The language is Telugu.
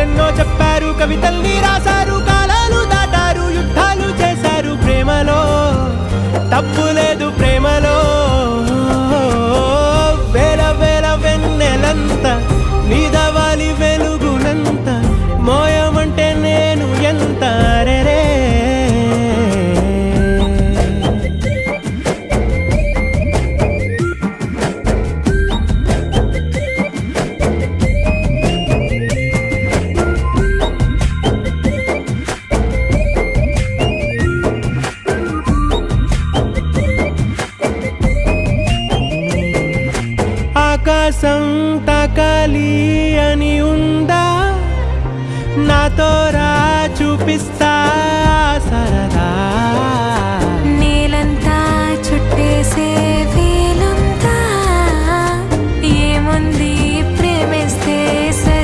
కథలెన్నో చెప్పారు, కవితల్ని రాశారు, కాలాలు దాటారు, యుద్ధాలు చేశారు. ప్రేమలో తప్పు లేదు, ప్రేమలో వేల వేల వెన్నెలంత నీదవాలి వెలుగునంత, మోయమంటే నేను ఎంత రే. ఆకాశం తాకాలి అని ఉందా, నాతో రా చూపిస్తా